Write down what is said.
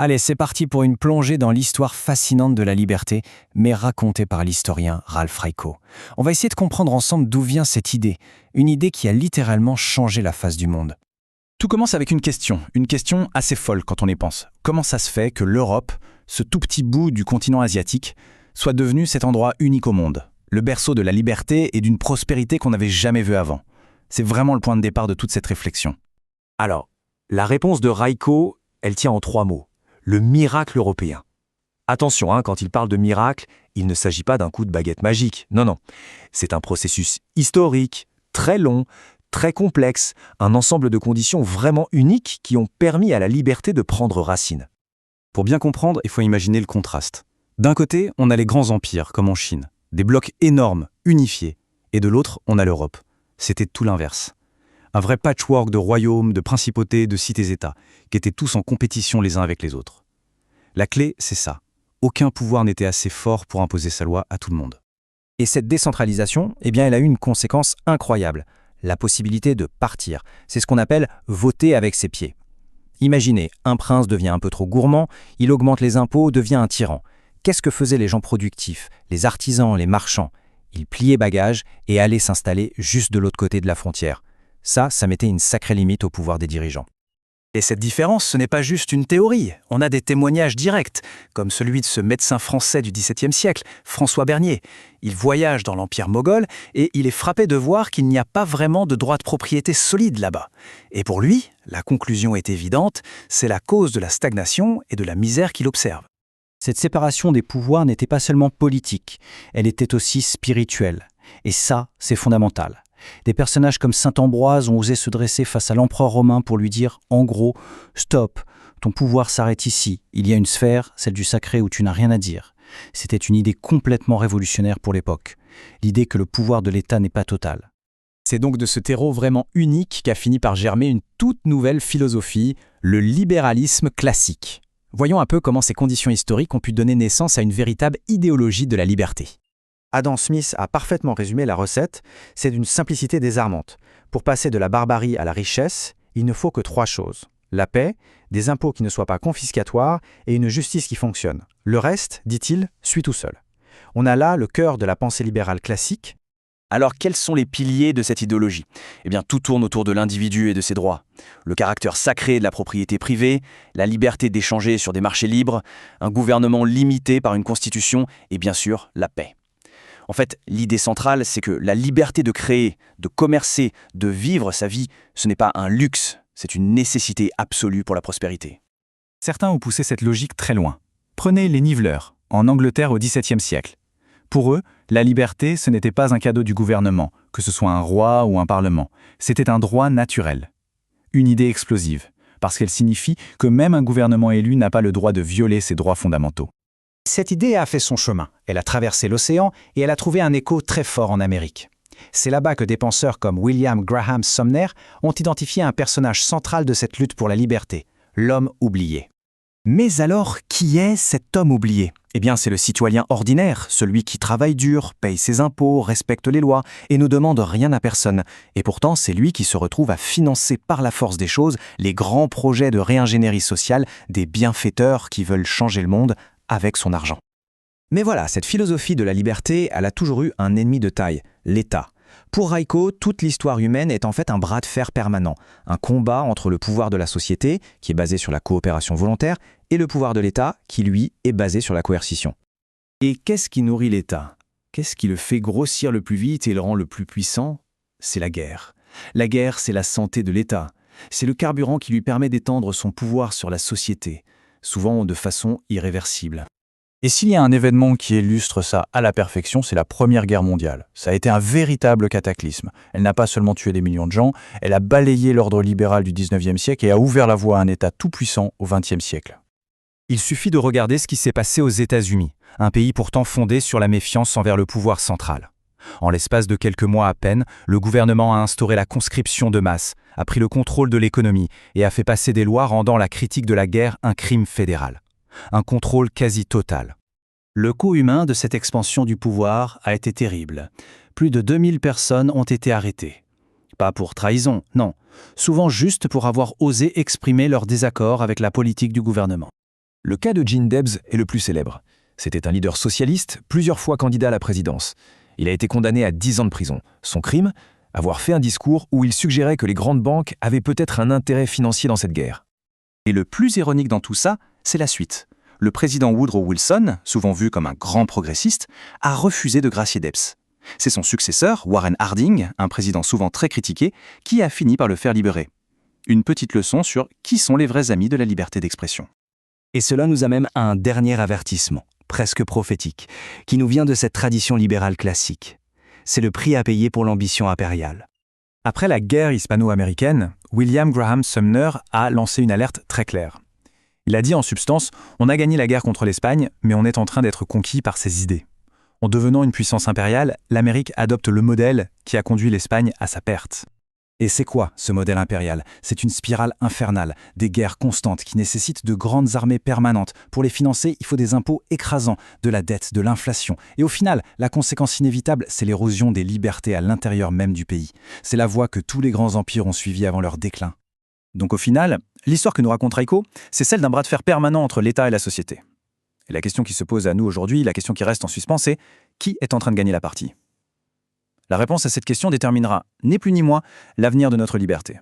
Allez, c'est parti pour une plongée dans l'histoire fascinante de la liberté, mais racontée par l'historien Ralph Raico. On va essayer de comprendre ensemble d'où vient cette idée, une idée qui a littéralement changé la face du monde. Tout commence avec une question assez folle quand on y pense. Comment ça se fait que l'Europe, ce tout petit bout du continent asiatique, soit devenu cet endroit unique au monde, le berceau de la liberté et d'une prospérité qu'on n'avait jamais vue avant? C'est vraiment le point de départ de toute cette réflexion. Alors, la réponse de Raico, elle tient en 3 mots. Le miracle européen. Attention, quand il parle de miracle, il ne s'agit pas d'un coup de baguette magique. Non. C'est un processus historique, très long, très complexe, un ensemble de conditions vraiment uniques qui ont permis à la liberté de prendre racine. Pour bien comprendre, il faut imaginer le contraste. D'un côté, on a les grands empires, comme en Chine, des blocs énormes, unifiés, et de l'autre, on a l'Europe. C'était tout l'inverse. Un vrai patchwork de royaumes, de principautés, de cités-États, qui étaient tous en compétition les uns avec les autres. La clé, c'est ça. Aucun pouvoir n'était assez fort pour imposer sa loi à tout le monde. Et cette décentralisation, elle a eu une conséquence incroyable, la possibilité de partir. C'est ce qu'on appelle voter avec ses pieds. Imaginez, un prince devient un peu trop gourmand, il augmente les impôts, devient un tyran. Qu'est-ce que faisaient les gens productifs, les artisans, les marchands? Ils pliaient bagages et allaient s'installer juste de l'autre côté de la frontière. Ça mettait une sacrée limite au pouvoir des dirigeants. Et cette différence, ce n'est pas juste une théorie. On a des témoignages directs, comme celui de ce médecin français du XVIIe siècle, François Bernier. Il voyage dans l'Empire moghol et il est frappé de voir qu'il n'y a pas vraiment de droit de propriété solide là-bas. Et pour lui, la conclusion est évidente, c'est la cause de la stagnation et de la misère qu'il observe. Cette séparation des pouvoirs n'était pas seulement politique, elle était aussi spirituelle. Et ça, c'est fondamental. Des personnages comme saint Ambroise ont osé se dresser face à l'empereur romain pour lui dire, en gros, « Stop, ton pouvoir s'arrête ici. Il y a une sphère, celle du sacré, où tu n'as rien à dire. » C'était une idée complètement révolutionnaire pour l'époque. L'idée que le pouvoir de l'État n'est pas total. C'est donc de ce terreau vraiment unique qu'a fini par germer une toute nouvelle philosophie, le libéralisme classique. Voyons un peu comment ces conditions historiques ont pu donner naissance à une véritable idéologie de la liberté. Adam Smith a parfaitement résumé la recette, c'est d'une simplicité désarmante. Pour passer de la barbarie à la richesse, il ne faut que 3 choses. La paix, des impôts qui ne soient pas confiscatoires et une justice qui fonctionne. Le reste, dit-il, suit tout seul. On a là le cœur de la pensée libérale classique. Alors, quels sont les piliers de cette idéologie? Tout tourne autour de l'individu et de ses droits. Le caractère sacré de la propriété privée, la liberté d'échanger sur des marchés libres, un gouvernement limité par une constitution et bien sûr, la paix. En fait, l'idée centrale, c'est que la liberté de créer, de commercer, de vivre sa vie, ce n'est pas un luxe, c'est une nécessité absolue pour la prospérité. Certains ont poussé cette logique très loin. Prenez les niveleurs, en Angleterre au XVIIe siècle. Pour eux, la liberté, ce n'était pas un cadeau du gouvernement, que ce soit un roi ou un parlement. C'était un droit naturel. Une idée explosive, parce qu'elle signifie que même un gouvernement élu n'a pas le droit de violer ses droits fondamentaux. Cette idée a fait son chemin. Elle a traversé l'océan et elle a trouvé un écho très fort en Amérique. C'est là-bas que des penseurs comme William Graham Sumner ont identifié un personnage central de cette lutte pour la liberté, l'homme oublié. Mais alors, qui est cet homme oublié? C'est le citoyen ordinaire, celui qui travaille dur, paye ses impôts, respecte les lois et ne demande rien à personne. Et pourtant, c'est lui qui se retrouve à financer par la force des choses les grands projets de réingénierie sociale des bienfaiteurs qui veulent changer le monde avec son argent. Mais voilà, cette philosophie de la liberté, elle a toujours eu un ennemi de taille, l'État. Pour Raico, toute l'histoire humaine est en fait un bras de fer permanent, un combat entre le pouvoir de la société, qui est basé sur la coopération volontaire, et le pouvoir de l'État, qui lui est basé sur la coercition. Et qu'est-ce qui nourrit l'État? Qu'est-ce qui le fait grossir le plus vite et le rend le plus puissant? C'est la guerre. La guerre, c'est la santé de l'État. C'est le carburant qui lui permet d'étendre son pouvoir sur la société, souvent de façon irréversible. Et s'il y a un événement qui illustre ça à la perfection, c'est la Première Guerre mondiale. Ça a été un véritable cataclysme. Elle n'a pas seulement tué des millions de gens, elle a balayé l'ordre libéral du XIXe siècle et a ouvert la voie à un État tout-puissant au XXe siècle. Il suffit de regarder ce qui s'est passé aux États-Unis, un pays pourtant fondé sur la méfiance envers le pouvoir central. En l'espace de quelques mois à peine, le gouvernement a instauré la conscription de masse, a pris le contrôle de l'économie et a fait passer des lois rendant la critique de la guerre un crime fédéral. Un contrôle quasi total. Le coût humain de cette expansion du pouvoir a été terrible. Plus de 2000 personnes ont été arrêtées. Pas pour trahison, non. Souvent juste pour avoir osé exprimer leur désaccord avec la politique du gouvernement. Le cas de Gene Debs est le plus célèbre. C'était un leader socialiste, plusieurs fois candidat à la présidence. Il a été condamné à 10 ans de prison. Son crime ? Avoir fait un discours où il suggérait que les grandes banques avaient peut-être un intérêt financier dans cette guerre. Et le plus ironique dans tout ça, c'est la suite. Le président Woodrow Wilson, souvent vu comme un grand progressiste, a refusé de gracier Debs. C'est son successeur, Warren Harding, un président souvent très critiqué, qui a fini par le faire libérer. Une petite leçon sur qui sont les vrais amis de la liberté d'expression. Et cela nous amène à un dernier avertissement, presque prophétique, qui nous vient de cette tradition libérale classique. C'est le prix à payer pour l'ambition impériale. Après la guerre hispano-américaine, William Graham Sumner a lancé une alerte très claire. Il a dit en substance « On a gagné la guerre contre l'Espagne, mais on est en train d'être conquis par ses idées. » En devenant une puissance impériale, l'Amérique adopte le modèle qui a conduit l'Espagne à sa perte. Et c'est quoi ce modèle impérial ? C'est une spirale infernale, des guerres constantes qui nécessitent de grandes armées permanentes. Pour les financer, il faut des impôts écrasants, de la dette, de l'inflation. Et au final, la conséquence inévitable, c'est l'érosion des libertés à l'intérieur même du pays. C'est la voie que tous les grands empires ont suivie avant leur déclin. Donc au final, l'histoire que nous raconte Reiko, c'est celle d'un bras de fer permanent entre l'État et la société. Et la question qui se pose à nous aujourd'hui, la question qui reste en suspens, c'est qui est en train de gagner la partie ? La réponse à cette question déterminera, ni plus ni moins, l'avenir de notre liberté.